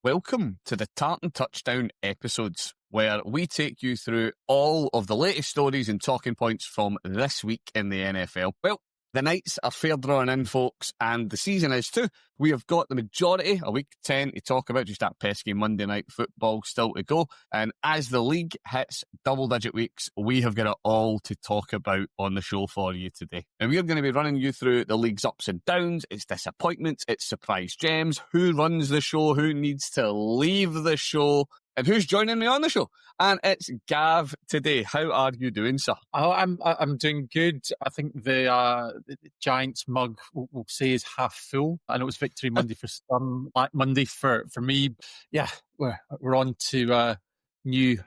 Welcome to the Tartan Touchdown episodes, where we take you through all of the latest stories and talking points from this week in the NFL. Well, the nights are fair drawing in, folks, and the season is too. We have got the majority of week 10 to talk about, just that pesky Monday night football still to go. And as the league hits double-digit weeks, we have got it all to talk about on the show for you today. And we're going to be running you through the league's ups and downs, its disappointments, its surprise gems, who runs the show, who needs to leave the show, and who's joining me on the show. And it's Gav today. How are you doing, sir? Oh, I'm doing good. I think the Giants mug we'll say is half full. I know it's Victory Monday for some, Black Monday for me. Yeah, we're on to new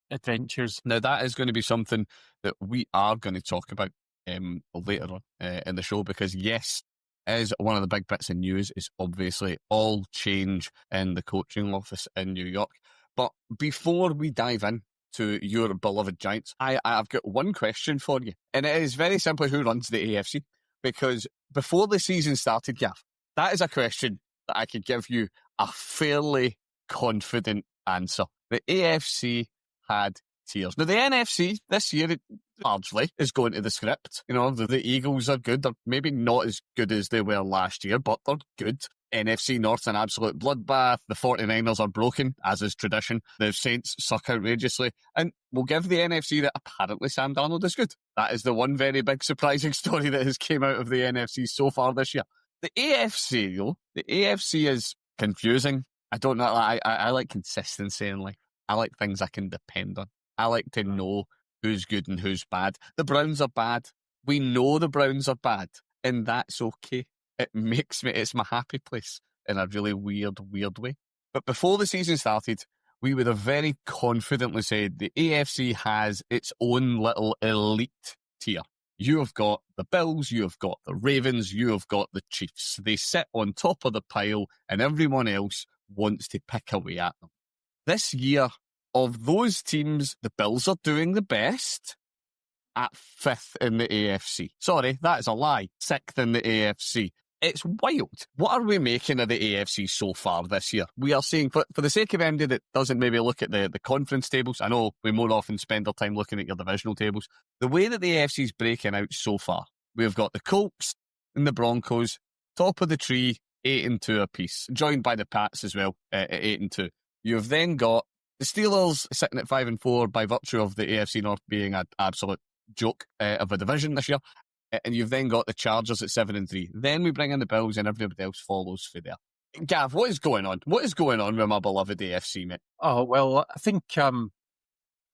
adventures. Now, that is going to be something that we are going to talk about later on in the show, because yes, is one of the big bits of news is obviously all change in the coaching office in New York. But before we dive in to your beloved Giants, I've got one question for you. And it is very simply, who runs the AFC? Because before the season started, Gav, that is a question that I could give you a fairly confident answer. The AFC had tiers. Now, the NFC this year, largely, is going to the script. You know, the Eagles are good. They're maybe not as good as they were last year, but they're good. NFC North, an absolute bloodbath. The 49ers are broken, as is tradition. The Saints suck outrageously. And we'll give the NFC that apparently Sam Darnold is good. That is the one very big surprising story that has came out of the NFC so far this year. The AFC, though, the AFC is confusing. I don't know. I like consistency in life. I like things I can depend on. I like to know who's good and who's bad. The Browns are bad. We know the Browns are bad, and that's okay. It's my happy place in a really weird way. But before the season started, we would have very confidently said the AFC has its own little elite tier. You have got the Bills, you have got the Ravens, you have got the Chiefs. They sit on top of the pile, and everyone else wants to pick away at them. This year, of those teams, the Bills are doing the best at 5th in the AFC. Sorry, that is a lie. 6th in the AFC. It's wild. What are we making of the AFC so far this year? We are seeing, for the sake of MD that doesn't maybe look at the conference tables, I know we more often spend our time looking at your divisional tables. The way that the AFC is breaking out so far, we've got the Colts and the Broncos, top of the tree, 8-2 apiece, joined by the Pats as well, at 8-2. You've then got the Steelers sitting at 5-4 by virtue of the AFC North being an absolute joke of a division this year. And you've then got the Chargers at 7-3. Then we bring in the Bills and everybody else follows for there. Gav, what is going on? What is going on with my beloved AFC, mate? Oh, well, I think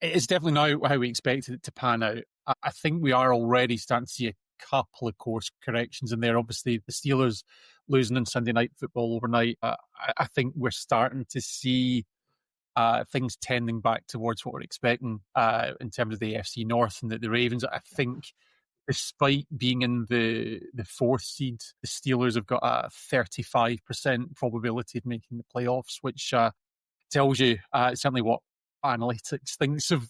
it's definitely not how we expected it to pan out. I think we are already starting to see a couple of course corrections in there. Obviously, the Steelers losing on Sunday Night Football overnight. I think we're starting to see things tending back towards what we're expecting in terms of the AFC North and the Ravens. I think despite being in the 4th seed, the Steelers have got a 35% probability of making the playoffs, which tells you certainly what analytics thinks of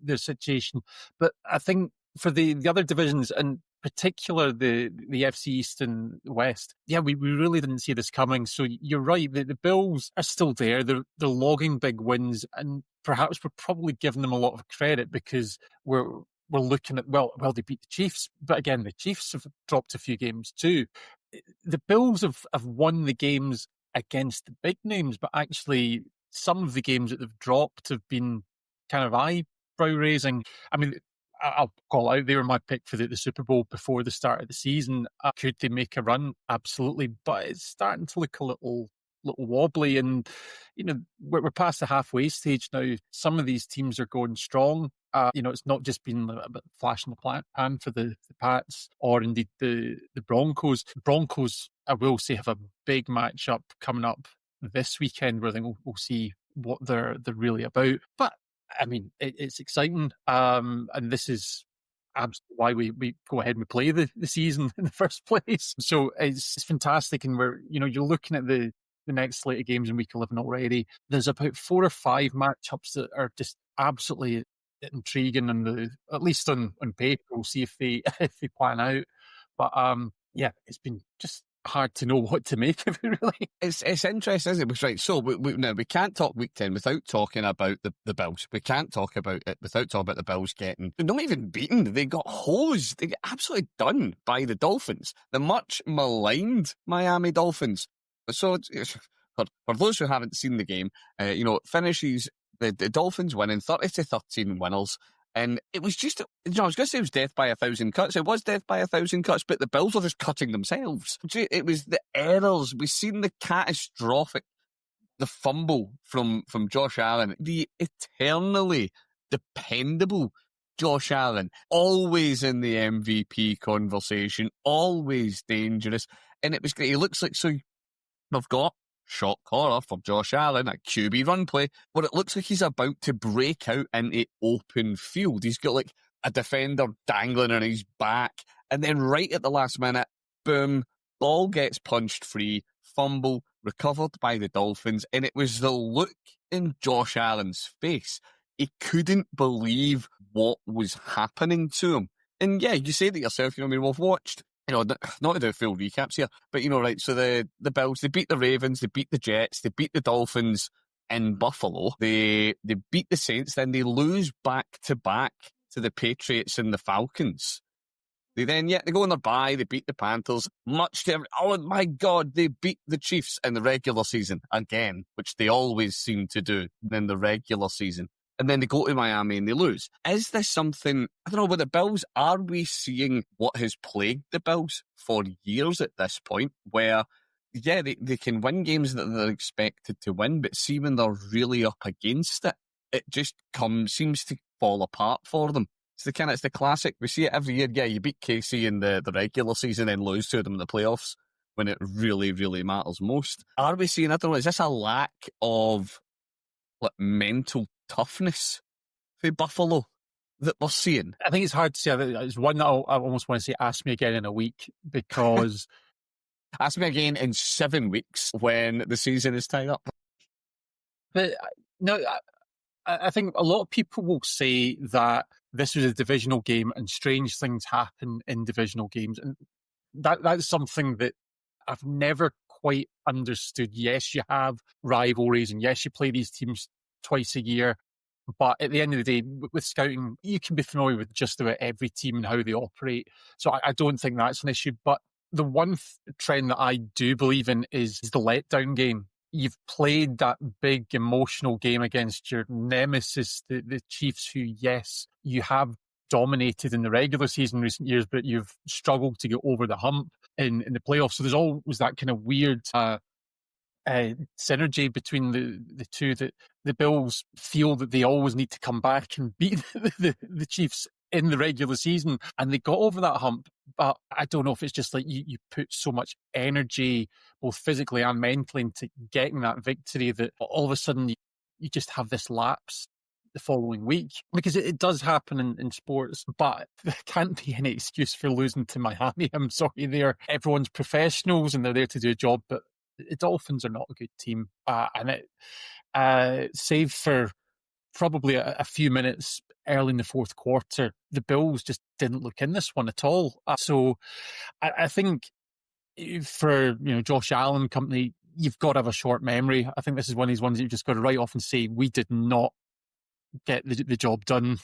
their situation. But I think for the other divisions, and particular the FC East and West, yeah, we really didn't see this coming. So you're right, the Bills are still there. They're logging big wins, and perhaps we're probably giving them a lot of credit because we're looking at, well, they beat the Chiefs, but again, the Chiefs have dropped a few games too. The Bills have won the games against the big names, but actually some of the games that they've dropped have been kind of eyebrow raising. I mean, I'll call out, they were my pick for the Super Bowl before the start of the season. Could they make a run? Absolutely. But it's starting to look a little wobbly, and you know, we're past the halfway stage now. Some of these teams are going strong. It's not just been a bit flash in the pan for the Pats or indeed the Broncos. Broncos, I will say, have a big matchup coming up this weekend where I think we'll see what they're really about. But I mean, it's exciting, and this is absolutely why we go ahead and we play the season in the first place. So it's fantastic, and you're looking at the next slate of games in week 11 already. There's about 4 or 5 matchups that are just absolutely intriguing, and at least on paper, we'll see if they plan out. But yeah, it's been just hard to know what to make of it, really. It's interesting, isn't it? Right, so we can't talk week 10 without talking about the Bills. We can't talk about it without talking about the Bills getting, not even beaten, they got hosed. They got absolutely done by the Dolphins, the much maligned Miami Dolphins. So for those who haven't seen the game, finishes the Dolphins winning 30-13 winners. And it was just, I was going to say it was death by 1,000 cuts. It was death by 1,000 cuts, but the Bills were just cutting themselves. It was the errors. We've seen the catastrophic, the fumble from Josh Allen, the eternally dependable Josh Allen, always in the MVP conversation, always dangerous. And it was great. He looks like, so we've got shock horror for Josh Allen, a QB run play, where it looks like he's about to break out into open field. He's got like a defender dangling on his back, and then right at the last minute, boom, ball gets punched free, fumble, recovered by the Dolphins, and it was the look in Josh Allen's face. He couldn't believe what was happening to him. And yeah, you say that yourself, we've watched, not to do full recaps here, but right, so the Bills, they beat the Ravens, they beat the Jets, they beat the Dolphins in Buffalo, they beat the Saints, then they lose back-to-back to the Patriots and the Falcons. They go on their bye, they beat the Panthers, oh my God, they beat the Chiefs in the regular season again, which they always seem to do in the regular season. And then they go to Miami and they lose. Is this something, I don't know, with the Bills, are we seeing what has plagued the Bills for years at this point, where, yeah, they can win games that they're expected to win, but see when they're really up against it, it just seems to fall apart for them. It's the classic, we see it every year. Yeah, you beat KC in the regular season and lose to them in the playoffs when it really, really matters most. Are we seeing, I don't know, is this a lack of mental toughness for Buffalo that we're seeing? I think it's hard to say. It's one that I almost want to say, ask me again in a week, because... Ask me again in 7 weeks when the season is tied up. But no, I think a lot of people will say that this was a divisional game and strange things happen in divisional games. And that's something that I've never quite understood. Yes, you have rivalries, and yes, you play these teams twice a year. But at the end of the day, with scouting, you can be familiar with just about every team and how they operate. So I don't think that's an issue. But the one trend that I do believe in is the letdown game. You've played that big emotional game against your nemesis, the Chiefs, who, yes, you have dominated in the regular season in recent years, but you've struggled to get over the hump in the playoffs. So there's always that kind of weird synergy between the two, that the Bills feel that they always need to come back and beat the Chiefs in the regular season, and they got over that hump. But I don't know if it's just like you put so much energy, both physically and mentally, into getting that victory, that all of a sudden you just have this lapse the following week. Because it does happen in sports, but there can't be any excuse for losing to Miami. I'm sorry, everyone's professionals and they're there to do a job, but the Dolphins are not a good team. Save for probably a few minutes early in the fourth quarter, the Bills just didn't look in this one at all. So I think for Josh Allen company, you've got to have a short memory. I think this is one of these ones that you've just got to write off and say, we did not get the job done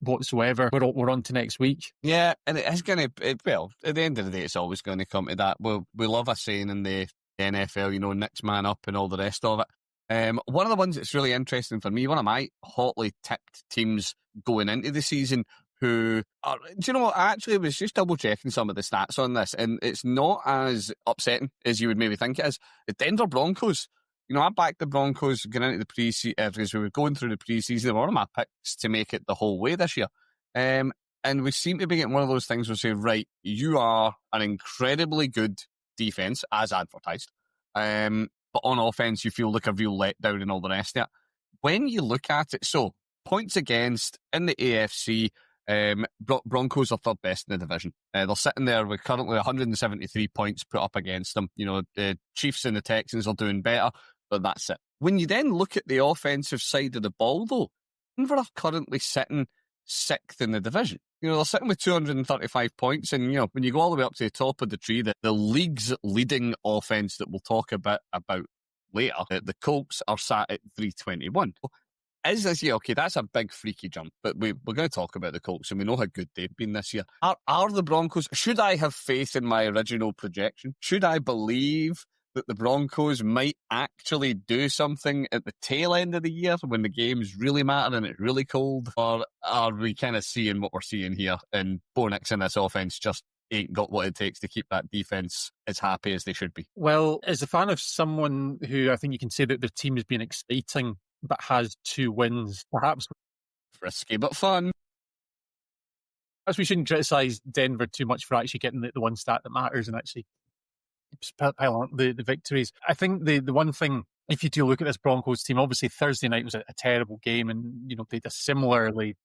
whatsoever. We're on to next week. Yeah, and it is going to, well, at the end of the day, it's always going to come to that. We love a saying in the NFL, next man up and all the rest of it. One of the ones that's really interesting for me, one of my hotly tipped teams going into the season, who are, do you know what, I actually was just double checking some of the stats on this, and it's not as upsetting as you would maybe think it is. The Denver Broncos, I backed the Broncos going into the pre-season, because we were going through the pre-season. They were one of my picks to make it the whole way this year. And we seem to be getting one of those things where we say, right, you are an incredibly good defense, as advertised. But on offense, you feel like a real letdown and all the rest of it. When you look at it, so points against in the AFC, Broncos are third best in the division. They're sitting there with currently 173 points put up against them. The Chiefs and the Texans are doing better, but that's it. When you then look at the offensive side of the ball, though, Denver are currently sitting sixth in the division. They're sitting with 235 points, and when you go all the way up to the top of the tree, the league's leading offense that we'll talk about later, the Colts are sat at 321. Is this year, okay, that's a big freaky jump, but we're going to talk about the Colts and we know how good they've been this year. Are the Broncos, should I have faith in my original projection? Should I believe that the Broncos might actually do something at the tail end of the year when the games really matter and it's really cold? Or are we kind of seeing what we're seeing here and Bo Nix in this offense just ain't got what it takes to keep that defense as happy as they should be? Well, as a fan of someone who I think you can say that their team has been exciting but has 2 wins, perhaps risky but fun. Perhaps we shouldn't criticise Denver too much for actually getting the one stat that matters and actually pile up the victories. I think the one thing, if you do look at this Broncos team, obviously Thursday night was a terrible game, and they had a similarly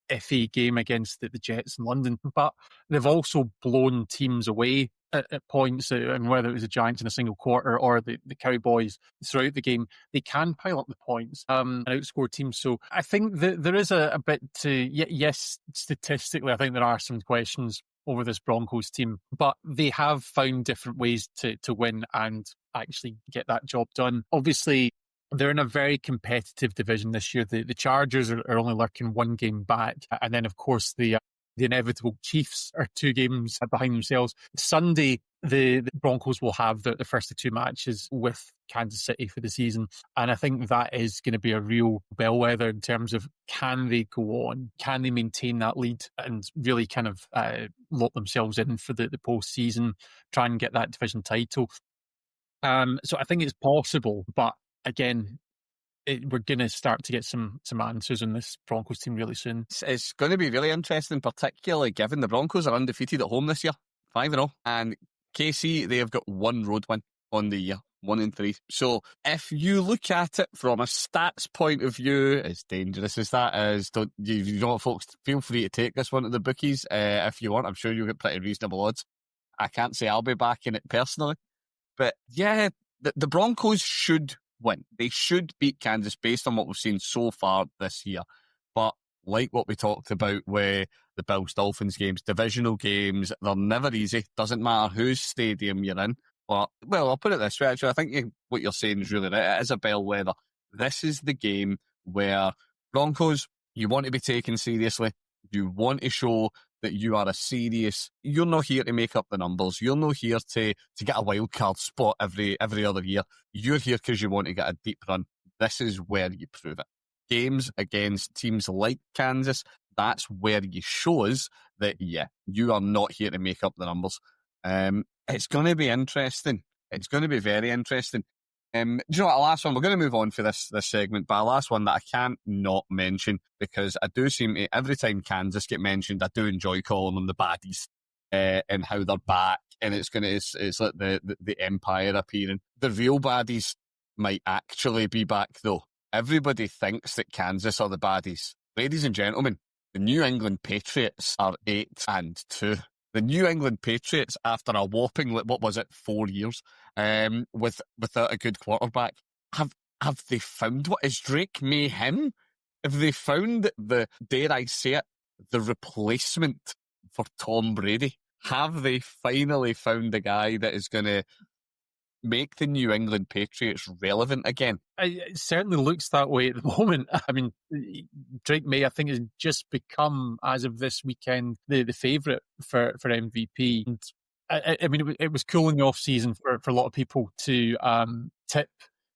iffy game against the Jets in London, but they've also blown teams away at points, and whether it was the Giants in a single quarter or the Cowboys throughout the game, they can pile up the points and outscore teams. So I think that there is a bit to, yes, statistically, I think there are some questions over this Broncos team, but they have found different ways to win and actually get that job done. Obviously, they're in a very competitive division this year. The Chargers are only lurking 1 game back. And then, of course, the inevitable Chiefs are 2 games behind themselves. Sunday, the Broncos will have the first of 2 matches with Kansas City for the season. And I think that is going to be a real bellwether in terms of, can they go on? Can they maintain that lead and really kind of lock themselves in for the postseason, try and get that division title? So I think it's possible, but again, we're going to start to get some answers on this Broncos team really soon. It's going to be really interesting, particularly given the Broncos are undefeated at home this year, 5-0, and KC, they have got 1 road win on the year, 1-3. So if you look at it from a stats point of view, as dangerous as that is, folks, feel free to take this one to the bookies if you want. I'm sure you'll get pretty reasonable odds. I can't say I'll be backing it personally, but yeah, the Broncos should win. They should beat Kansas based on what we've seen so far this year. But like what we talked about with the Bills-Dolphins games, divisional games, they're never easy. Doesn't matter whose stadium you're in. But, well, I'll put it this way, actually. I think what you're saying is really right. It is a bellwether. This is the game where Broncos, you want to be taken seriously. You want to show that you are you're not here to make up the numbers. You're not here to get a wild card spot every other year. You're here because you want to get a deep run. This is where you prove it. Games against teams like Kansas, that's where you show us that, yeah, you are not here to make up the numbers. It's going to be interesting. It's going to be very interesting. Do you know what, a last one, we're going to move on for this segment, but a last one that I can't not mention, because I do seem to, every time Kansas get mentioned, I do enjoy calling them the baddies and how they're back, and it's like the Empire appearing. The real baddies might actually be back, though. Everybody thinks that Kansas are the baddies. Ladies and gentlemen, the New England Patriots are 8-2. The New England Patriots, after a whopping, 4 years, without a good quarterback, have they found what is Drake Mayhem? Have they found dare I say it, the replacement for Tom Brady? Have they finally found the guy that is going to make the New England Patriots relevant again? It certainly looks that way at the moment. I mean, Drake May, I think, has just become, as of this weekend, the favourite for MVP. And I mean, it was cool in the off season for a lot of people to tip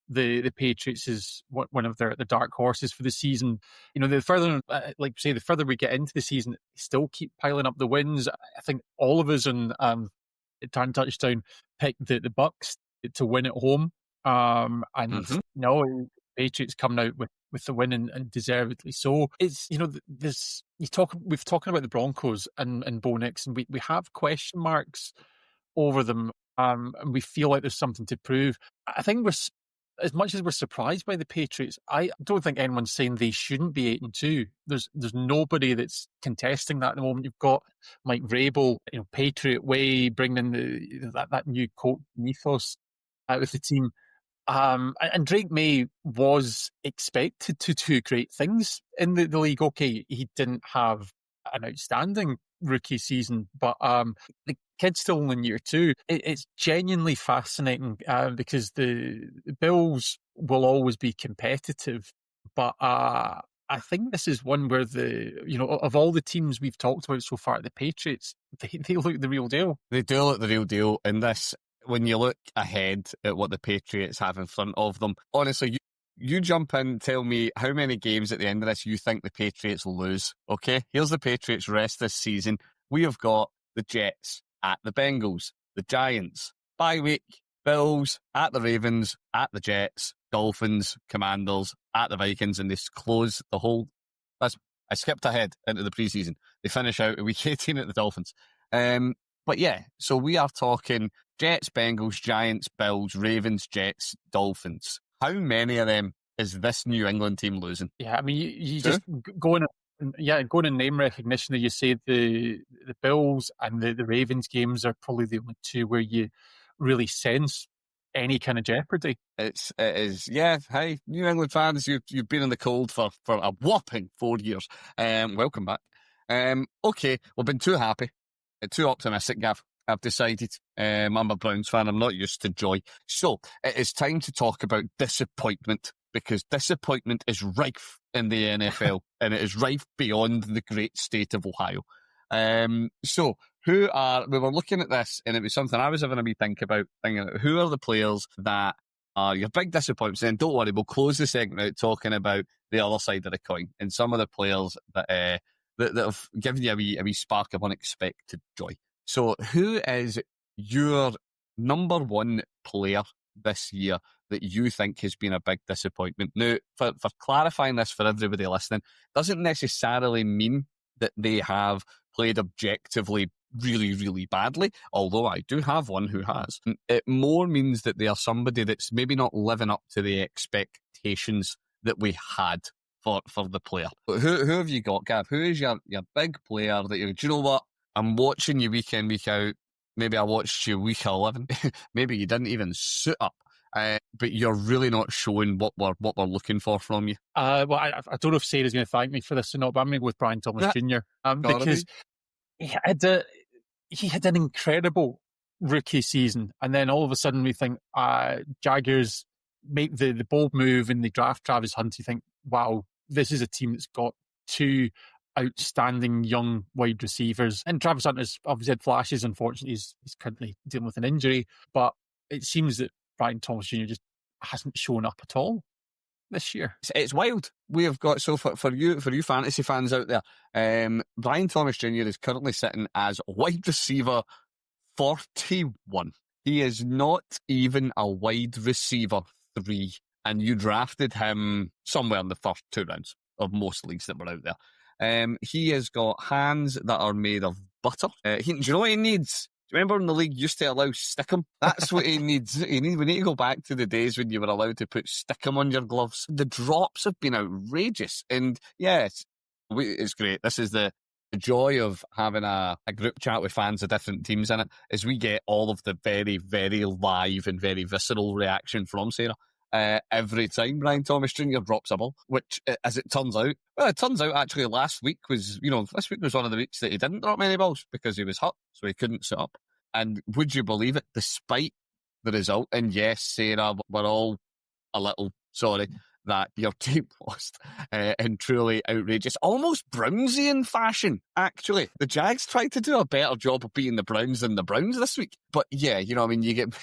the Patriots as one of their dark horses for the season. The further, the further we get into the season, they still keep piling up the wins. I think all of us on Turn Touchdown picked the Bucks to win at home. Patriots coming out with the win and deservedly so. It's, we've talking about the Broncos and Bo Nix, and we have question marks over them, and we feel like there's something to prove. I think as much as we're surprised by the Patriots, I don't think anyone's saying they shouldn't be 8-2. There's nobody that's contesting that at the moment. You've got Mike Vrabel, Patriot way, bringing in that new coach ethos with the team. And Drake May was expected to do great things in the league. Okay, he didn't have an outstanding rookie season, but the kid's still only in year two. It's genuinely fascinating because the Bills will always be competitive, but I think this is one where of all the teams we've talked about so far, the Patriots, they look the real deal. They do look the real deal in this. When you look ahead at what the Patriots have in front of them, honestly, you jump in, tell me how many games at the end of this you think the Patriots will lose. Okay, here's the Patriots' rest this season. We have got the Jets at the Bengals, the Giants, bye week, Bills at the Ravens, at the Jets, Dolphins, Commanders, at the Vikings, and they close the whole. I skipped ahead into the preseason. They finish out at week 18 at the Dolphins. But yeah, so we are talking Jets, Bengals, Giants, Bills, Ravens, Jets, Dolphins. How many of them is this New England team losing? Yeah, I mean, you just going in name recognition. That you say the Bills and the Ravens games are probably the only two where you really sense any kind of jeopardy. It is. Yeah. Hey, New England fans, you've been in the cold for a whopping 4 years. Welcome back. Okay, we've been too happy. Too optimistic, Gav. I've decided. I'm a Browns fan. I'm not used to joy. So it is time to talk about disappointment, because disappointment is rife in the NFL and it is rife beyond the great state of Ohio. So we were looking at this, and it was something I was having a wee thinking about who are the players that are your big disappointments. And don't worry, we'll close the segment out talking about the other side of the coin and some of the players that have given you a wee spark of unexpected joy. So who is your number one player this year that you think has been a big disappointment? Now, for clarifying this for everybody listening, doesn't necessarily mean that they have played objectively really, really badly, although I do have one who has. It more means that they are somebody that's maybe not living up to the expectations that we had for the player. But who have you got, Gav? Who is your big player that do you know what? I'm watching you week in, week out. Maybe I watched you week 11. Maybe you didn't even suit up. But you're really not showing what we're looking for from you. Well, I don't know if Sarah's going to thank me for this or not, but I'm going to go with Brian Thomas Jr. Because he had an incredible rookie season, and then all of a sudden we think Jaguars make the bold move and they draft Travis Hunt. You think, wow, this is a team that's got two outstanding young wide receivers. And Travis Hunt has obviously had flashes. Unfortunately, he's currently dealing with an injury, but it seems that Brian Thomas Jr. just hasn't shown up at all this year. It's wild. We have got, so for you fantasy fans out there, Brian Thomas Jr. is currently sitting as wide receiver 41. He is not even a wide receiver 3, and you drafted him somewhere in the first 2 rounds of most leagues that were out there. He has got hands that are made of butter. Do you know what he needs? Do you remember when the league used to allow stickum? That's what he needs. We need to go back to the days when you were allowed to put stickum on your gloves. The drops have been outrageous. And yeah, it's great. This is the joy of having a group chat with fans of different teams in it, is we get all of the very, very live and very visceral reaction from Sarah. Every time Brian Thomas Jr. drops a ball, which, as it turns out, actually this week was one of the weeks that he didn't drop many balls because he was hurt, so he couldn't sit up. And would you believe it, despite the result, and yes, Sarah, we're all a little sorry that your team lost in truly outrageous, almost Brownsian fashion, actually. The Jags tried to do a better job of beating the Browns than the Browns this week. But yeah, I mean, you get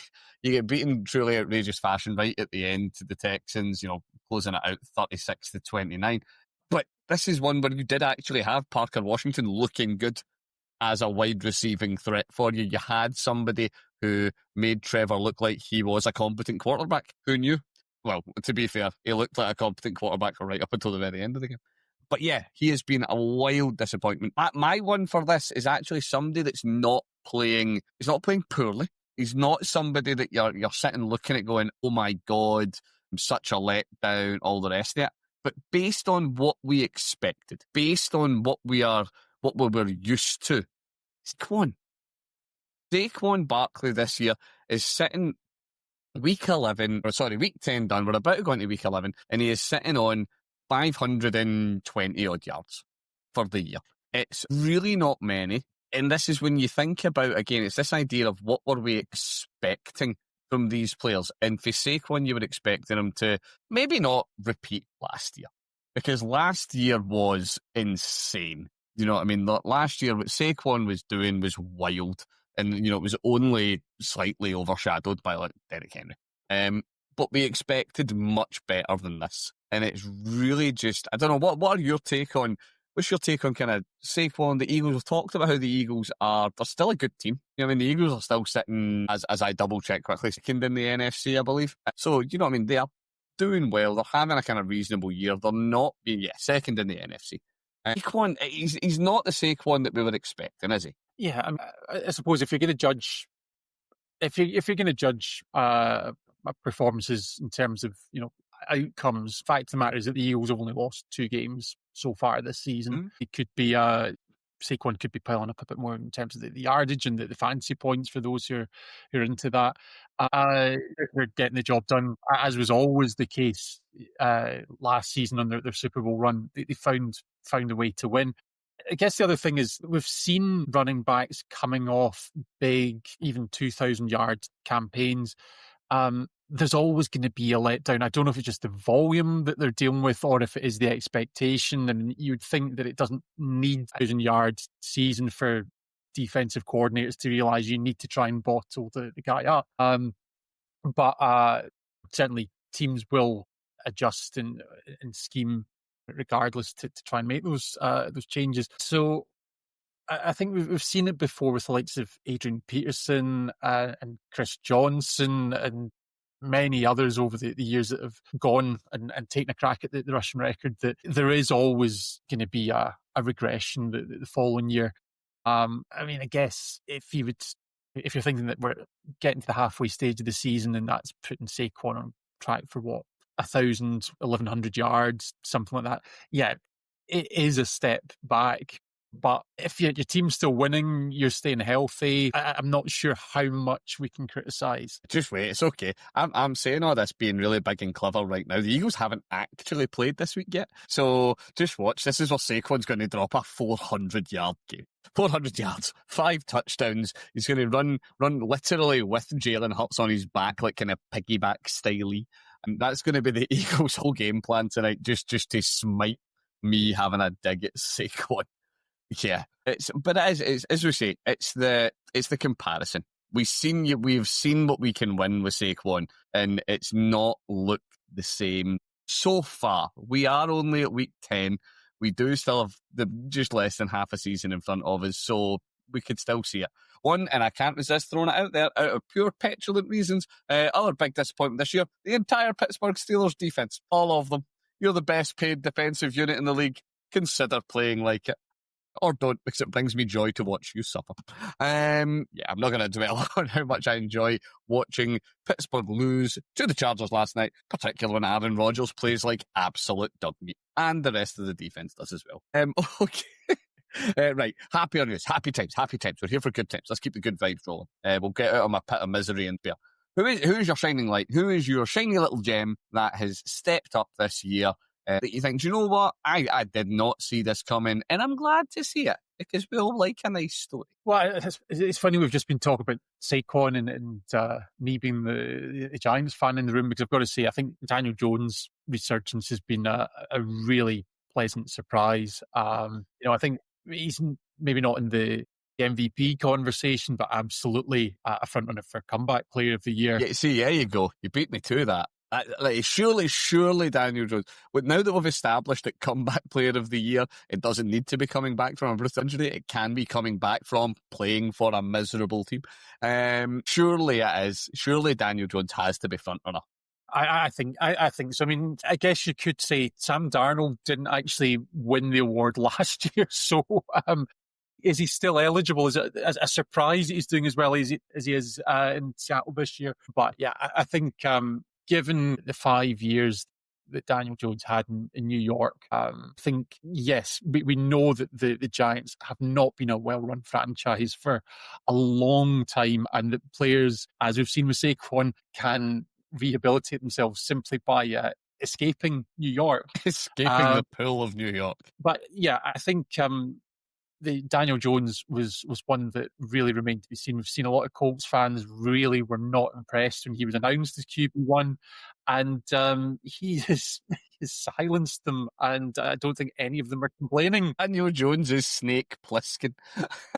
beaten in truly outrageous fashion right at the end to the Texans, closing it out 36-29. But this is one where you did actually have Parker Washington looking good as a wide receiving threat for you. You had somebody who made Trevor look like he was a competent quarterback. Who knew? Well, to be fair, he looked like a competent quarterback right up until the very end of the game. But yeah, he has been a wild disappointment. My one for this is actually somebody that's not playing. He's not playing poorly. He's not somebody that you're sitting looking at going, oh my God, I'm such a letdown, all the rest of it. But based on what we expected, based on what we were used to, Saquon Barkley this year is sitting week 11, or sorry, week 10 done. We're about to go into week 11, and he is sitting on 520 odd yards for the year. It's really not many. And this is when you think about, again, it's this idea of what were we expecting from these players. And for Saquon, you were expecting him to maybe not repeat last year, because last year was insane. You know what I mean? Last year, what Saquon was doing was wild. And, it was only slightly overshadowed by like Derrick Henry. But we expected much better than this. And it's really just, I don't know, what are your take on, what's your take on kind of Saquon, the Eagles? We've talked about how the Eagles they're still a good team. I mean, the Eagles are still sitting, as I double check quickly, second in the NFC, I believe. So, you know what I mean? They are doing well. They're having a kind of reasonable year. They're not being, second in the NFC. Saquon, he's not the Saquon that we were expecting, is he? Yeah, I suppose if you're going to judge, if you're going to judge performances in terms of outcomes, fact of the matter is that the Eagles have only lost 2 games so far this season. It could be Saquon could be piling up a bit more in terms of the yardage and the fantasy points for those who are into that. They're getting the job done, as was always the case last season on their Super Bowl run. They found a way to win. I guess the other thing is we've seen running backs coming off big, even 2,000-yard campaigns. There's always going to be a letdown. I don't know if it's just the volume that they're dealing with or if it is the expectation. And you would think that it doesn't need a 1,000-yard season for defensive coordinators to realise you need to try and bottle the guy up. But certainly teams will adjust and scheme regardless to try and make those changes. So I think we've seen it before with the likes of Adrian Peterson and Chris Johnson and many others over the years that have gone and taken a crack at the rushing record, that there is always going to be a regression the following year. I mean, I guess if you're thinking that we're getting to the halfway stage of the season and that's putting Saquon on track for 1,000, 1,100 yards, something like that. Yeah, it is a step back. But if your team's still winning, you're staying healthy, I'm not sure how much we can criticise. Just wait, it's okay. I'm saying all this being really big and clever right now. The Eagles haven't actually played this week yet. So just watch. This is where Saquon's going to drop a 400-yard game. 400 yards, 5 touchdowns. He's going to run literally with Jalen Hurts on his back, like kind of piggyback styley. And that's going to be the Eagles' whole game plan tonight, just to smite me having a dig at Saquon. Yeah, but it is, as we say, it's the comparison. We've seen what we can win with Saquon, and it's not looked the same so far. We are only at week 10. We do still have just less than half a season in front of us, so we could still see it. One, and I can't resist throwing it out there out of pure petulant reasons. Other big disappointment this year: the entire Pittsburgh Steelers defense, all of them. You're the best paid defensive unit in the league. Consider playing like it. Or don't, because it brings me joy to watch you suffer. I'm not going to dwell on how much I enjoy watching Pittsburgh lose to the Chargers last night, particularly when Aaron Rodgers plays like absolute dog meat, and the rest of the defense does as well. Okay. Right, happy news, happy times. We're here for good times. Let's keep the good vibes rolling. We'll get out of my pit of misery and fear. Who is your shining light? Who is your shiny little gem that has stepped up this year? That you think, do you know what? I did not see this coming, and I'm glad to see it because we all like a nice story. Well, it's funny we've just been talking about Saquon and me being the Giants fan in the room, because I've got to say I think Daniel Jones' resurgence has been a really pleasant surprise. I think he's maybe not in the MVP conversation, but absolutely a front runner for comeback player of the year. Yeah, see, there you go. You beat me to that. Surely Daniel Jones. But now that we've established that comeback player of the year, it doesn't need to be coming back from a brutal injury. It can be coming back from playing for a miserable team. Surely it is. Surely Daniel Jones has to be front runner. I think so. I mean, I guess you could say Sam Darnold didn't actually win the award last year, so is he still eligible? Is it a surprise that he's doing as well as he is in Seattle this year? But yeah, I think given the 5 years that Daniel Jones had in New York. I think, yes, we know that the Giants have not been a well-run franchise for a long time, and that players, as we've seen with Saquon, can rehabilitate themselves simply by escaping New York. Escaping the pool of New York. But yeah, I think the Daniel Jones was one that really remained to be seen. We've seen a lot of Colts fans really were not impressed when he was announced as QB1, and he has silenced them, and I don't think any of them are complaining. Daniel Jones is Snake Plissken.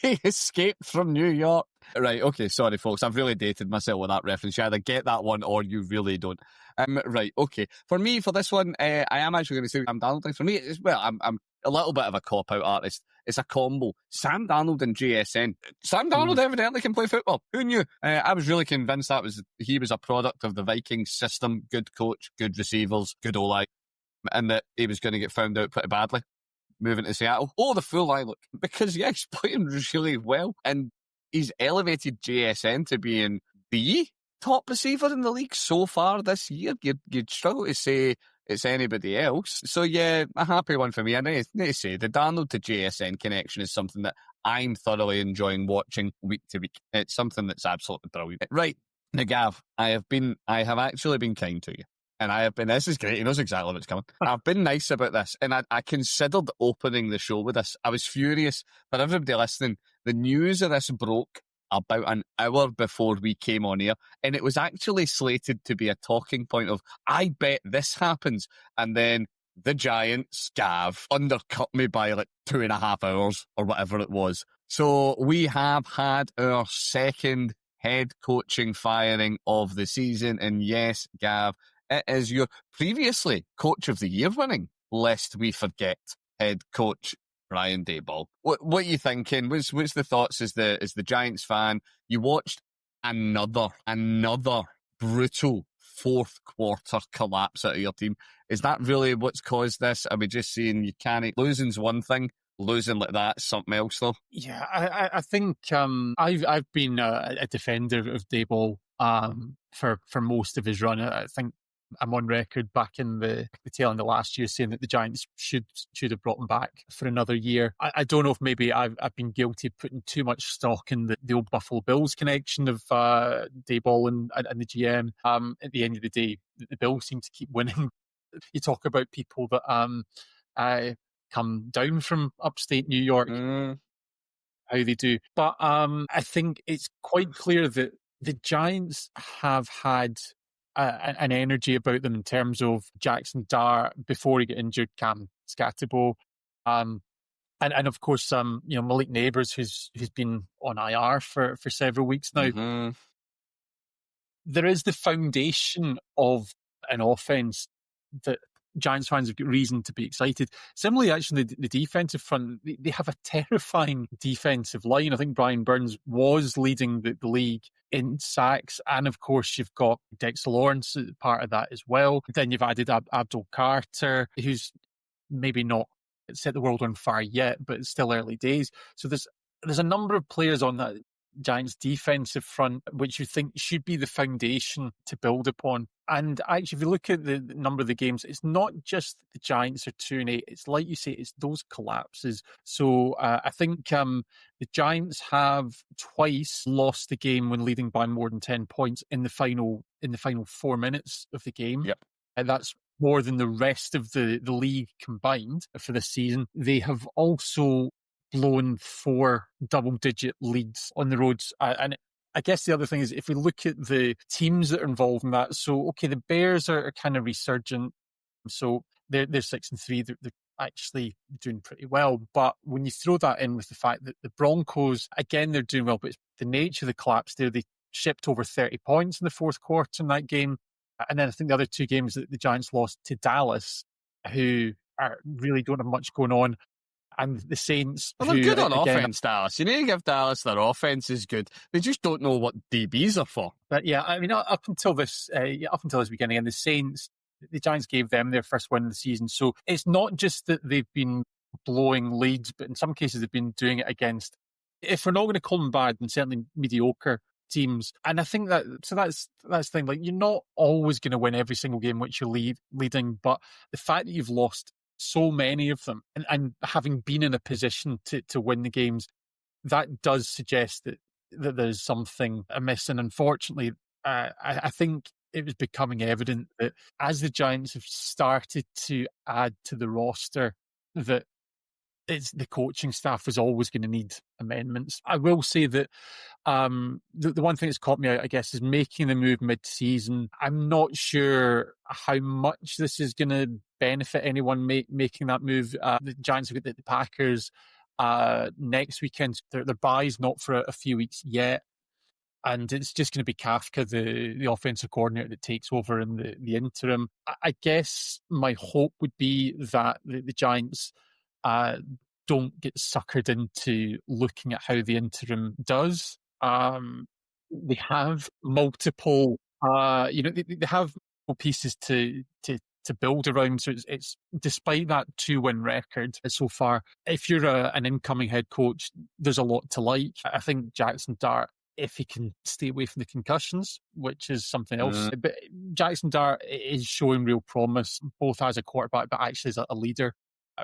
He escaped from New York. Right, okay, sorry folks, I've really dated myself with that reference. You either get that one or you really don't. Right, okay. For me, for this one, I am actually going to say Sam Darnold. For me, I'm a little bit of a cop-out artist. It's a combo. Sam Darnold and JSN. Sam Darnold evidently can play football. Who knew? I was really convinced he was a product of the Vikings system. Good coach, good receivers, good O-line, and that he was going to get found out pretty badly moving to Seattle. Oh, the full line, look. Because, yeah, he's playing really well. And he's elevated JSN to being the top receiver in the league so far this year. You'd struggle to say it's anybody else. So, yeah, a happy one for me. I need to say the Darnold to JSN connection is something that I'm thoroughly enjoying watching week to week. It's something that's absolutely brilliant. Right. Now, Gav, I have actually been kind to you. And this is great. He knows exactly what's coming. I've been nice about this. And I considered opening the show with this. I was furious. For everybody listening, the news of this broke about an hour before we came on here. And it was actually slated to be a talking point of, I bet this happens. And then the Giants, Gav, undercut me by like 2.5 hours or whatever it was. So we have had our second head coaching firing of the season. And yes, Gav, it is your previously Coach of the Year winning, lest we forget, head coach Brian Daboll. What are you thinking? What's the thoughts as the Giants fan? You watched another brutal fourth quarter collapse out of your team. Is that really what's caused this? Are we just saying you can't? Losing's one thing. Losing like that's something else, though. Yeah, I think I've been a defender of Daboll for most of his run. I think I'm on record back in the tail end of last year saying that the Giants should have brought him back for another year. I don't know if maybe I've been guilty of putting too much stock in the old Buffalo Bills connection of Daboll and the GM. At the end of the day, the Bills seem to keep winning. You talk about people that come down from upstate New York, how they do. But I think it's quite clear that the Giants have had an energy about them in terms of Jackson Dart before he got injured, Cam Scatterbo, and of course Malik Neighbours who's been on IR for several weeks now. Mm-hmm. There is the foundation of an offense that Giants fans have got reason to be excited. Similarly, actually, the defensive front, they have a terrifying defensive line. I think Brian Burns was leading the league in sacks. And of course, you've got Dexter Lawrence, part of that as well. Then you've added Abdul Carter, who's maybe not set the world on fire yet, but it's still early days. So there's a number of players on that Giants defensive front, which you think should be the foundation to build upon. And actually, if you look at the number of the games, it's not just the Giants are 2-8. It's like you say, it's those collapses. So I think the Giants have twice lost the game when leading by more than 10 points in the final 4 minutes of the game. Yep. And that's more than the rest of the league combined for this season. They have also blown 4 double-digit leads on the roads. And I guess the other thing is, if we look at the teams that are involved in that, so, okay, the Bears are kind of resurgent. So they're 6-3. They're actually doing pretty well. But when you throw that in with the fact that the Broncos, again, they're doing well, but it's the nature of the collapse there. They shipped over 30 points in the fourth quarter in that game. And then I think the other 2 games that the Giants lost to Dallas, who really don't have much going on. And the Saints. Well, they're good on offense, Dallas. You need to give Dallas their offense is good. They just don't know what DBs are for. But yeah, I mean, up until this beginning, and the Saints, the Giants gave them their first win of the season. So it's not just that they've been blowing leads, but in some cases they've been doing it against, if we're not going to call them bad, then certainly mediocre teams. And I think that's the thing. Like, you're not always going to win every single game which you're leading, but the fact that you've lost so many of them and having been in a position to win the games, that does suggest that there's something amiss. And unfortunately, I think it was becoming evident that as the Giants have started to add to the roster, that the coaching staff was always going to need amendments. I will say that the one thing that's caught me out, I guess, is making the move mid-season. I'm not sure how much this is going to benefit anyone making that move. The Giants have got the Packers next weekend. Their bye's not for a few weeks yet. And it's just going to be Kafka, the offensive coordinator, that takes over in the interim. I guess my hope would be that the Giants don't get suckered into looking at how the interim does. They have multiple, they have multiple pieces to build around. So it's despite that 2-win record so far, if you're an incoming head coach, there's a lot to like. I think Jackson Dart, if he can stay away from the concussions, which is something else. But Jackson Dart is showing real promise, both as a quarterback, but actually as a leader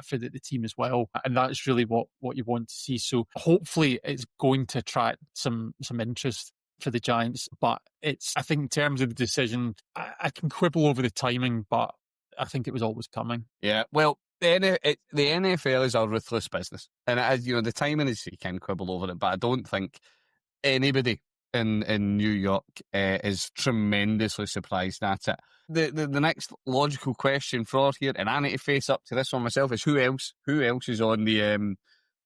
for the team as well. And that's really what you want to see. So hopefully it's going to attract some interest for the Giants. But I think in terms of the decision, I can quibble over the timing, but I think it was always coming. Yeah, well, the NFL is a ruthless business. And as you know, the timing is, you can quibble over it, but I don't think anybody in New York is tremendously surprised at it. The next logical question for here, and I need to face up to this one myself, is who else is on the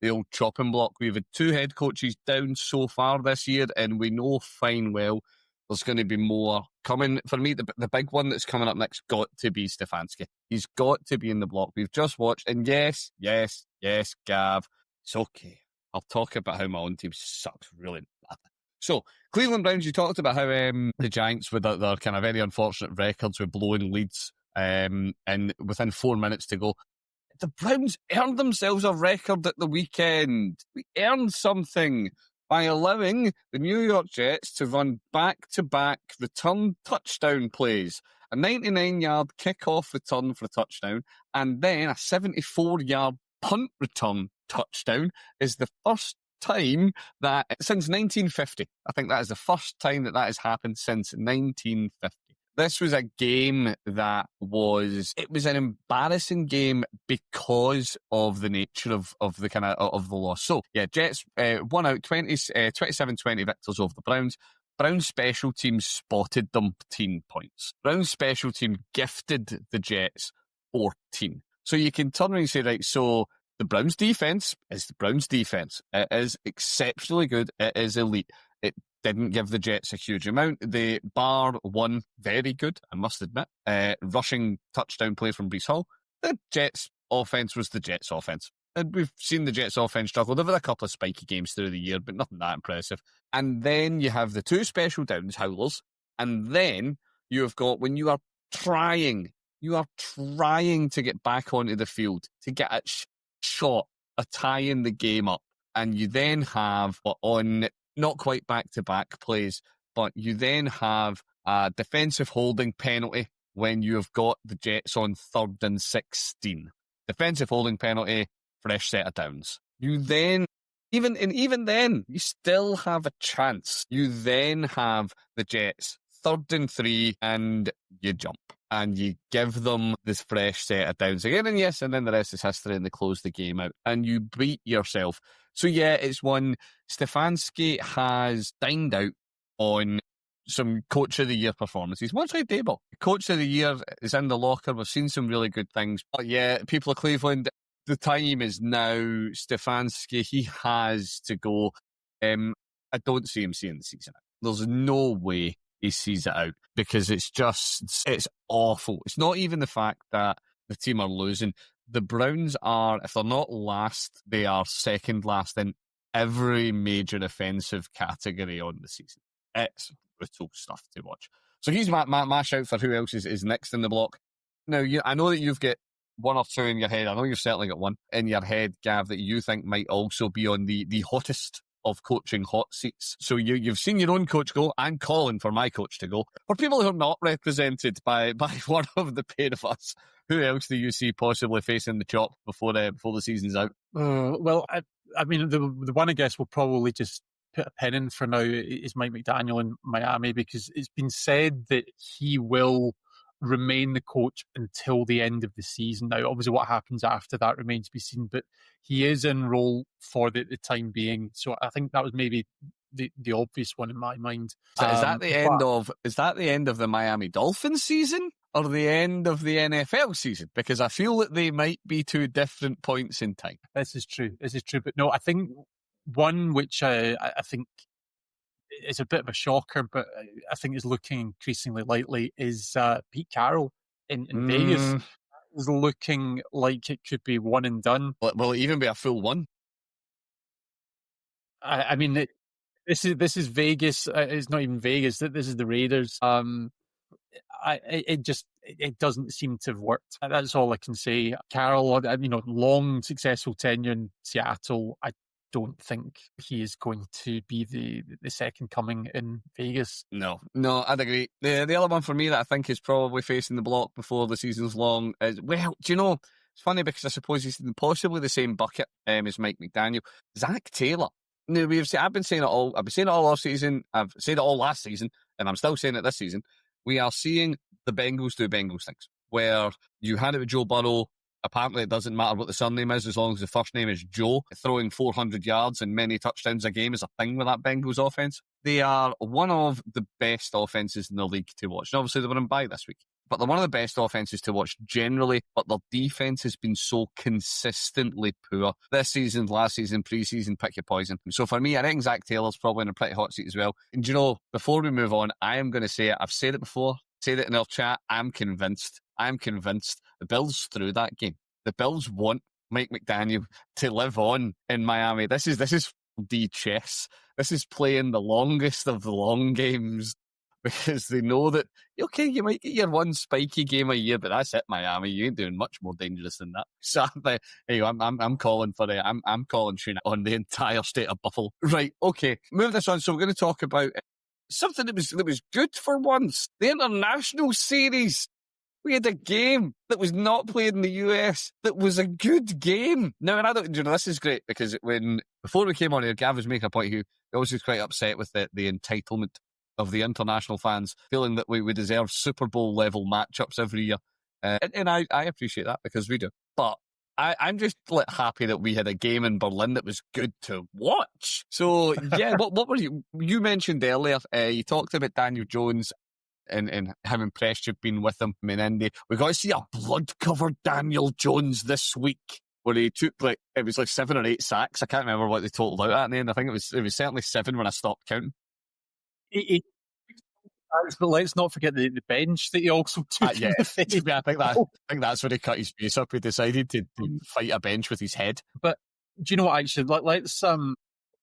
old chopping block? We've had 2 head coaches down so far this year, and we know fine well there's going to be more coming. For me, the big one that's coming up next got to be Stefanski. He's got to be in the block. We've just watched, and yes, Gav, it's okay. I'll talk about how my own team sucks really bad. So, Cleveland Browns, you talked about how the Giants, with their kind of very unfortunate records with blowing leads, and within 4 minutes to go, the Browns earned themselves a record at the weekend. We earned something by allowing the New York Jets to run back-to-back return touchdown plays. A 99-yard kickoff return for a touchdown, and then a 74-yard punt return touchdown is the first time that, since 1950, I think that is the first time that has happened since 1950. This was a game that it was an embarrassing game because of the nature of the loss. So yeah, Jets won out 27-20 victors over the Browns. Browns special teams spotted them 13 points. Browns special team gifted the Jets 14. So you can turn around and say, right, so the Browns defense is the Browns defense. It is exceptionally good. It is elite. It didn't give the Jets a huge amount. They bar one very good, I must admit, rushing touchdown play from Breece Hall. The Jets offense was the Jets offense. And we've seen the Jets offense struggle. They've had a couple of spiky games through the year, but nothing that impressive. And then you have the 2 special downs howlers. And then you have got, when you are trying to get back onto the field to get a shot of tying the game up. And you then have on not quite back-to-back plays, but you then have a defensive holding penalty when you have got the Jets on 3rd and 16. Defensive holding penalty, fresh set of downs. You then, even then, you still have a chance. You then have the Jets 3rd and 3, and you jump. And you give them this fresh set of downs again, and yes, and then the rest is history, and they close the game out, and you beat yourself. So yeah, it's one. Stefanski has dined out on some Coach of the Year performances. Much like Daboll. Coach of the Year is in the locker. We've seen some really good things. But yeah, people of Cleveland, the time is now. Stefanski, he has to go. I don't see him seeing the season out. There's no way he sees it out, because it's awful. It's not even the fact that the team are losing. The Browns are, if they're not last, they are second last in every major offensive category on the season. It's brutal stuff to watch. So he's my shout for who else is next in the block. Now, I know that you've got 1 or 2 in your head. I know you've certainly got one in your head, Gav, that you think might also be on the hottest of coaching hot seats. So you've seen your own coach go. I'm calling for my coach to go. For people who are not represented by one of the pair of us, who else do you see possibly facing the chop before the season's out? Well, I mean, the one I guess we'll probably just put a pin in for now is Mike McDaniel in Miami, because it's been said that he will remain the coach until the end of the season. Now, obviously, what happens after that remains to be seen, but he is in role for the time being. So I think that was maybe the obvious one in my mind. So is that the end of the Miami Dolphins season or the end of the NFL season? Because I feel that they might be two different points in time. This is true. But no, I think one which I think is a bit of a shocker, but I think is looking increasingly likely, is Pete Carroll in Vegas. Is looking like it could be one and done. Will it even be a full one? I mean, this is Vegas. It's not even Vegas. This is the Raiders. It doesn't seem to have worked. That's all I can say. Carroll, long successful tenure in Seattle. I don't think he is going to be the second coming in Vegas. No, I'd agree. The other one for me that I think is probably facing the block before the season's long is, well, do you know, it's funny because I suppose he's in possibly the same bucket as Mike McDaniel. Zach Taylor. Now, I've been saying it all. I've been saying it all off season. I've said it all last season, and I'm still saying it this season. We are seeing the Bengals do Bengals things, where you had it with Joe Burrow. Apparently, it doesn't matter what the surname is as long as the first name is Joe. Throwing 400 yards and many touchdowns a game is a thing with that Bengals offense. They are one of the best offenses in the league to watch. And obviously, they were in bye this week. But they're one of the best offenses to watch generally, but their defense has been so consistently poor. This season, last season, pre-season, pick your poison. So for me, I reckon Zach Taylor's probably in a pretty hot seat as well. And you know, before we move on, I am going to say it. I've said it before, said it in our chat. I'm convinced the Bills through that game. The Bills want Mike McDaniel to live on in Miami. This is chess. This is playing the longest of the long games, because they know that, okay, you might get your one spiky game a year, but that's it, Miami. You ain't doing much more dangerous than that. So I'm calling for it. I'm calling tuna on the entire state of Buffalo. Right, okay, move this on. So we're going to talk about something that was good for once. The international series. We had a game that was not played in the US that was a good game. Now, and I don't, this is great because before we came on here, Gav was making a point. He always was quite upset with the entitlement of the international fans, feeling that we deserve Super Bowl level matchups every year. And I appreciate that because we do. But I'm just happy that we had a game in Berlin that was good to watch. So, yeah, what were you mentioned earlier, you talked about Daniel Jones and how impressed you've been with him in Indy. We got to see a blood-covered Daniel Jones this week, where he took it was 7 or 8 sacks. I can't remember what they totaled out at in the end. I think it was certainly 7 when I stopped counting. But let's not forget the bench that he also took. Yeah, I think that's where he cut his face up. He decided to fight a bench with his head. But do you know what? Actually,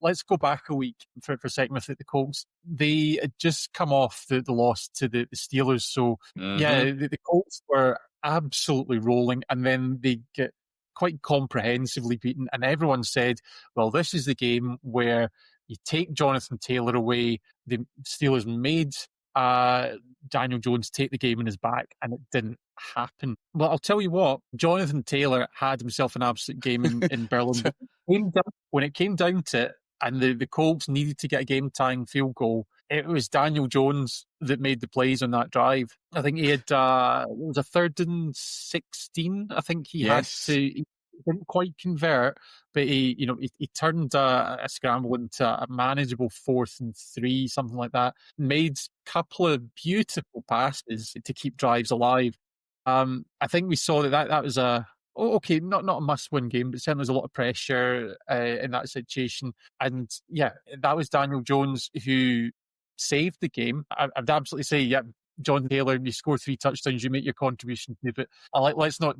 let's go back a week for a second with the Colts. They had just come off the loss to the Steelers. So, yeah, the Colts were absolutely rolling, and then they get quite comprehensively beaten. And everyone said, well, this is the game where you take Jonathan Taylor away. The Steelers made Daniel Jones take the game in his back, and it didn't happen. Well, I'll tell you what, Jonathan Taylor had himself an absolute game in Berlin. When it came down to it, and the Colts needed to get a game-tying field goal, it was Daniel Jones that made the plays on that drive. I think he had, it was a 3rd and 16. I think he had to, he didn't quite convert, but he turned a scramble into a manageable 4th and 3, something like that. Made a couple of beautiful passes to keep drives alive. I think we saw that was not a must-win game, but certainly there's a lot of pressure in that situation. And yeah, that was Daniel Jones who saved the game. I'd absolutely say, yeah, John Taylor, you score 3 touchdowns, you make your contribution to it. But let's not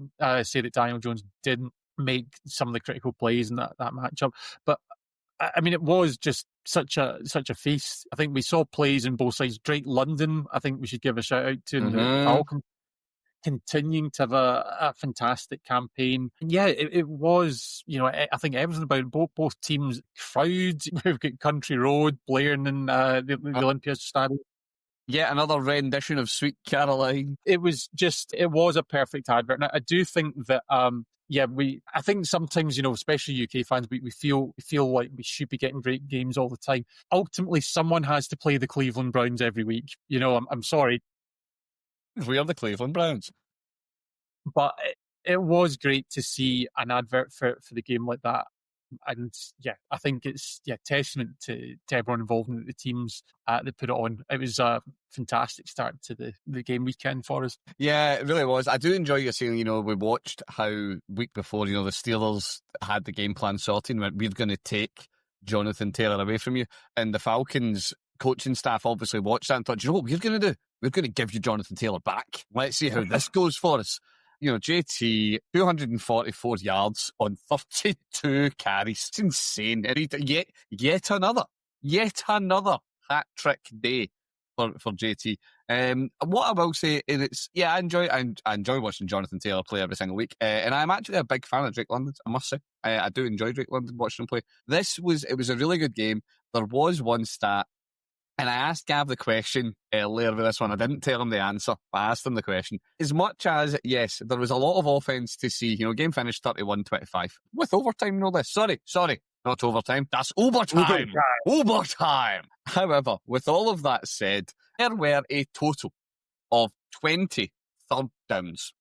say that Daniel Jones didn't make some of the critical plays in that matchup. But I mean, it was just such a feast. I think we saw plays in both sides. Drake London, I think we should give a shout out to, in the Falcons. continuing to have a fantastic campaign. And yeah, it was, I think everything about both teams. Crowd, we've got Country Road blaring in the Olympia Stadium. Yet another rendition of Sweet Caroline. It was a perfect advert. And I do think that, I think sometimes, especially UK fans, we feel like we should be getting great games all the time. Ultimately, someone has to play the Cleveland Browns every week. I'm sorry. We are the Cleveland Browns. But it was great to see an advert for the game like that. And I think it's testament to everyone involved in the teams that put it on. It was a fantastic start to the game weekend for us. Yeah, it really was. I do enjoy you saying, we watched how week before, the Steelers had the game plan sorted and we're going to take Jonathan Taylor away from you. And the Falcons coaching staff obviously watched that and thought, you know what we're going to do? We're going to give you Jonathan Taylor back. Let's see how this goes for us. JT, 244 yards on 32 carries. It's insane. Yet another hat-trick day for JT. What I will say is I enjoy watching Jonathan Taylor play every single week. And I'm actually a big fan of Drake London, I must say. I do enjoy Drake London, watching him play. It was a really good game. There was one stat, and I asked Gav the question earlier with this one. I didn't tell him the answer, but I asked him the question. As much as, yes, there was a lot of offense to see. Game finished 31-25. With overtime, no less. Sorry, not overtime. That's overtime. Overtime. However, with all of that said, there were a total of 20 third downs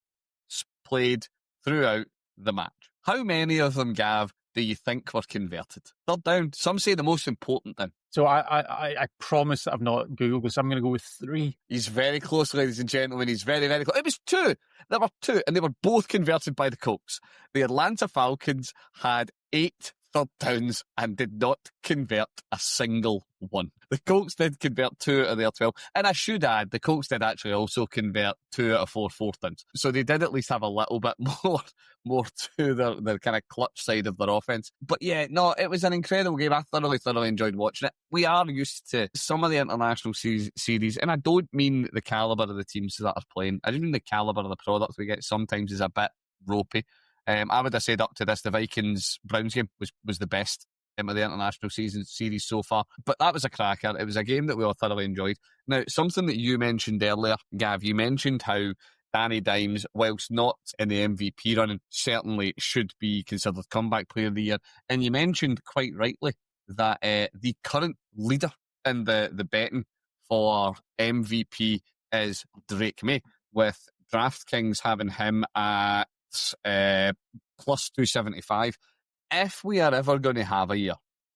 played throughout the match. How many of them, Gav, do you think were converted? Third down. Some say the most important down. So I promise that I've not Googled this. I'm going to go with 3. He's very close, ladies and gentlemen. He's very, very close. It was 2. There were 2, and they were both converted by the Colts. The Atlanta Falcons had 8 third downs and did not convert a single one. The Colts did convert 2 out of their 12. And I should add, the Colts did actually also convert 2 out of 4 fourth downs. So they did at least have a little bit more to their kind of clutch side of their offense. But yeah, no, it was an incredible game. I thoroughly enjoyed watching it. We are used to some of the international series, and I don't mean the calibre of the teams that are playing. I just mean the calibre of the product we get sometimes is a bit ropey. I would have said up to this, the Vikings-Browns game was the best of the international series so far. But that was a cracker. It was a game that we all thoroughly enjoyed. Now, something that you mentioned earlier, Gav, you mentioned how Danny Dimes, whilst not in the MVP running, certainly should be considered comeback player of the year. And you mentioned quite rightly that the current leader in the betting for MVP is Drake May, with DraftKings having him at plus 275. If we are ever going to have a year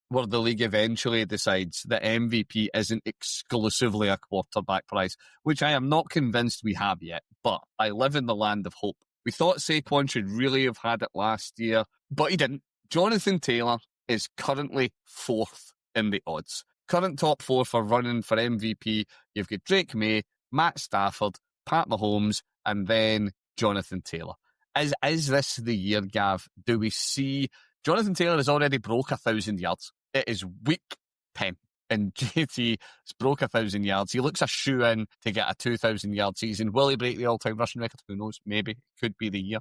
where the league eventually decides that MVP isn't exclusively a quarterback prize, which I am not convinced we have yet, but I live in the land of hope. We thought Saquon should really have had it last year, but he didn't. Jonathan Taylor is currently 4th in the odds. Current top 4 for running for MVP. You've got Drake May, Matt Stafford, Pat Mahomes, and then Jonathan Taylor. Is this the year, Gav? Do we see Jonathan Taylor has already broke 1,000 yards? It is week 10, and JT has broke 1,000 yards. He looks a shoe-in to get a 2,000-yard season. Will he break the all-time rushing record? Who knows? Maybe. It could be the year.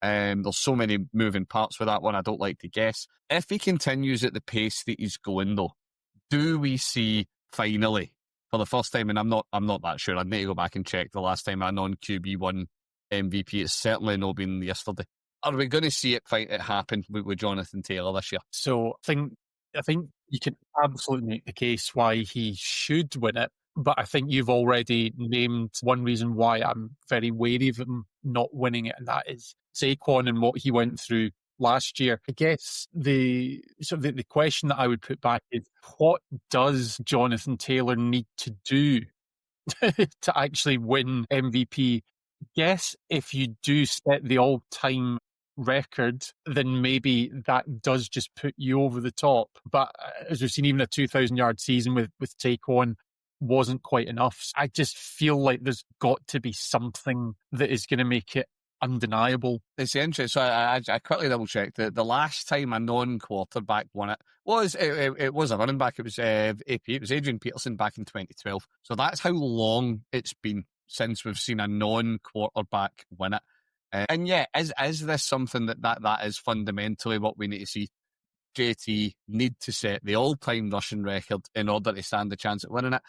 There's so many moving parts with that one, I don't like to guess. If he continues at the pace that he's going, though, do we see, finally, for the first time, and I'm not that sure, I'd need to go back and check the last time a non-QB won MVP. It's certainly not been yesterday. Are we going to see it happen with Jonathan Taylor this year? So I think you can absolutely make the case why he should win it, but I think you've already named one reason why I'm very wary of him not winning it, and that is Saquon and what he went through last year. I guess the question that I would put back is, what does Jonathan Taylor need to do to actually win MVP? Guess if you do set the all-time record, then maybe that does just put you over the top. But as we've seen, even a 2,000-yard season with Taquan wasn't quite enough. I just feel like there's got to be something that is going to make it undeniable. It's interesting. So I quickly double checked. The last time a non-quarterback won it was a running back. It was AP. It was Adrian Peterson back in 2012. So that's how long it's been since we've seen a non-quarterback win it. And yeah, is this something that is fundamentally what we need to see? JT need to set the all-time rushing record in order to stand a chance at winning it.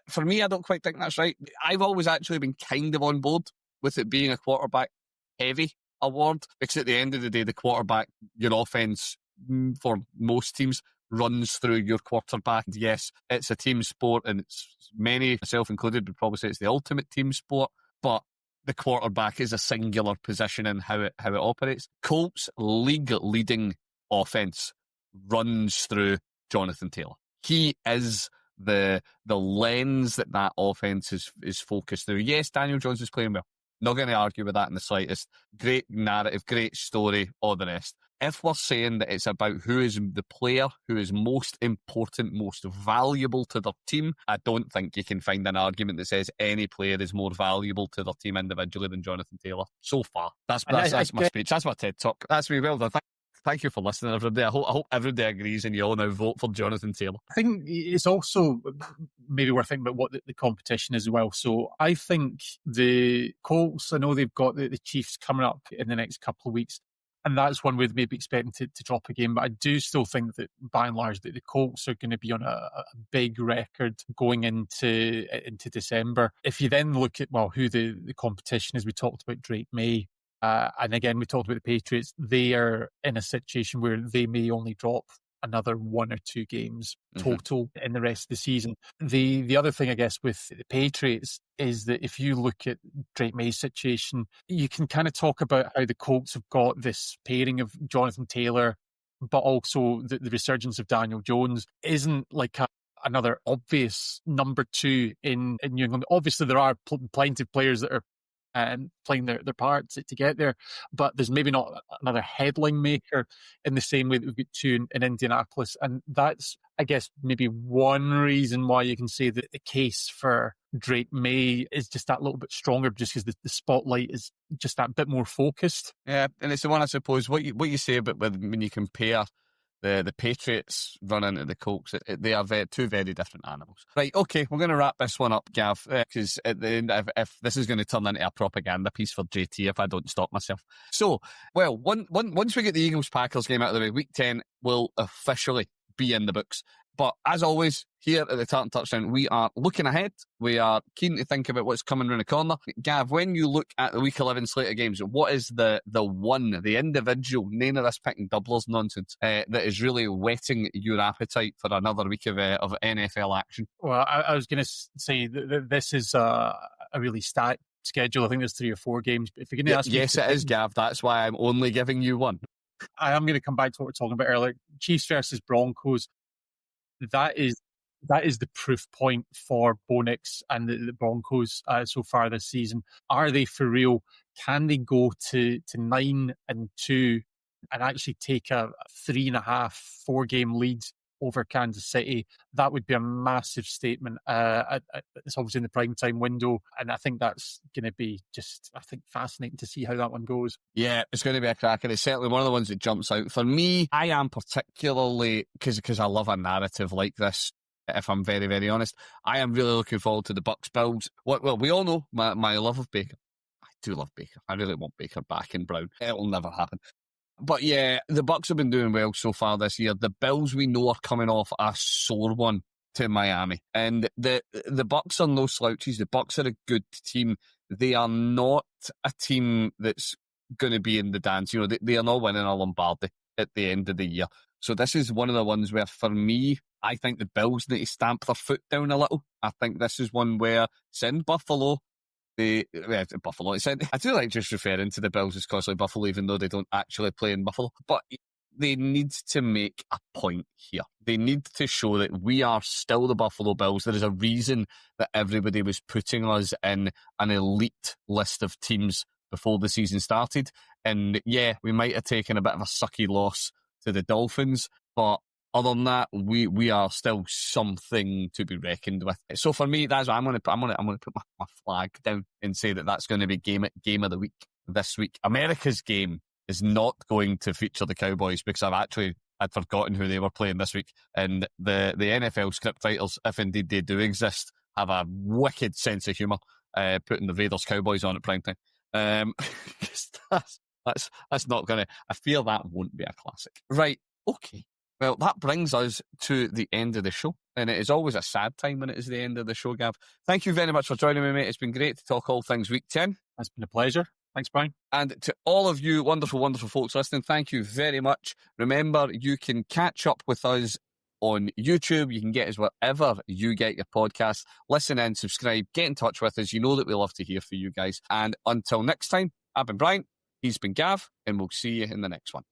For me, I don't quite think that's right. I've always actually been kind of on board with it being a quarterback-heavy award, because at the end of the day, the quarterback, your offense, for most teams, runs through your quarterback. Yes, it's a team sport, and it's many, myself included, would probably say it's the ultimate team sport, but the quarterback is a singular position in how it operates. Colts' league-leading offense runs through Jonathan Taylor. He is the lens that offense is focused through. Yes, Daniel Jones is playing well. Not going to argue with that in the slightest. Great narrative, great story, all the rest. If we're saying that it's about who is the player who is most important, most valuable to their team, I don't think you can find an argument that says any player is more valuable to their team individually than Jonathan Taylor so far. That's my speech. That's my TED Talk. That's me. Well done. Thank you for listening, everybody. I hope everybody agrees and you all now vote for Jonathan Taylor. I think it's also maybe worth thinking about what the competition is as well. So I think the Colts, I know they've got the Chiefs coming up in the next couple of weeks, and that's one we'd maybe expecting to drop a game. But I do still think that by and large that the Colts are going to be on a big record going into December. If you then look at, well, who the competition is, we talked about Drake May. And again, we talked about the Patriots. They are in a situation where they may only drop another 1 or 2 games total in the rest of the season. The other thing, I guess, with the Patriots is that if you look at Drake May's situation, you can kind of talk about how the Colts have got this pairing of Jonathan Taylor, but also the resurgence of Daniel Jones isn't like another obvious number 2 in New England. Obviously, there are plenty of players that are playing their parts to get there, but there's maybe not another headline maker in the same way that we've got 2 in Indianapolis, and that's, I guess, maybe one reason why you can say that the case for Drake May is just that little bit stronger, just because the spotlight is just that bit more focused. Yeah, and it's the one, I suppose, what you say about when you compare the Patriots run into the Colts, they are two very different animals. Right, okay, we're going to wrap this one up, Gav, because at the end, if this is going to turn into a propaganda piece for JT if I don't stop myself. So, well, once we get the Eagles-Packers game out of the way, Week 10 will officially be in the books. But as always, here at the Tartan Touchdown, we are looking ahead. We are keen to think about what's coming around the corner. Gav, when you look at the Week 11 slate of games, what is the individual, none of this picking doublers nonsense, that is really whetting your appetite for another week of NFL action? Well, I was going to say that this is a really stacked schedule. I think there's 3 or 4 games. But if you're going to ask me, yes, it is, Gav. That's why I'm only giving you one. I am going to come back to what we were talking about earlier. Chiefs versus Broncos. That is the proof point for Bo Nix and the Broncos so far this season. Are they for real? Can they go to 9-2 and actually take a 3.5, 4 game lead over Kansas City? That would be a massive statement. It's obviously in the prime time window, and I think that's going to be fascinating to see how that one goes. Yeah, it's going to be a cracker. It's certainly one of the ones that jumps out. For me, I am particularly, because I love a narrative like this, if I'm very, very honest, I am really looking forward to the Bucs Bills. Well, we all know my love of Baker. I do love Baker. I really want Baker back in Brown. It'll never happen. But yeah, the Bucs have been doing well so far this year. The Bills, we know, are coming off a sore one to Miami. And the Bucs are no slouches. The Bucs are a good team. They are not a team that's going to be in the dance. You know, they are not winning a Lombardi at the end of the year. So this is one of the ones where, for me, I think the Bills need to stamp their foot down a little. I think this is one where it's in Buffalo. Buffalo. I do like just referring to the Bills as costly Buffalo, even though they don't actually play in Buffalo. But they need to make a point here. They need to show that we are still the Buffalo Bills. There is a reason that everybody was putting us in an elite list of teams before the season started. And yeah, we might have taken a bit of a sucky loss to the Dolphins, but other than that, we are still something to be reckoned with. So for me, that's what I'm going to put. I'm going to put my flag down and say that that's going to be game of the week this week. America's game is not going to feature the Cowboys because I'd forgotten who they were playing this week. And the NFL script writers, if indeed they do exist, have a wicked sense of humour. putting the Raiders Cowboys on at prime time. 'Cause that's not going to, I feel that won't be a classic. Right, okay. Well, that brings us to the end of the show. And it is always a sad time when it is the end of the show, Gav. Thank you very much for joining me, mate. It's been great to talk all things Week 10. It's been a pleasure. Thanks, Brian. And to all of you wonderful, wonderful folks listening, thank you very much. Remember, you can catch up with us on YouTube. You can get us wherever you get your podcasts. Listen in, subscribe, get in touch with us. You know that we love to hear from you guys. And until next time, I've been Brian, he's been Gav, and we'll see you in the next one.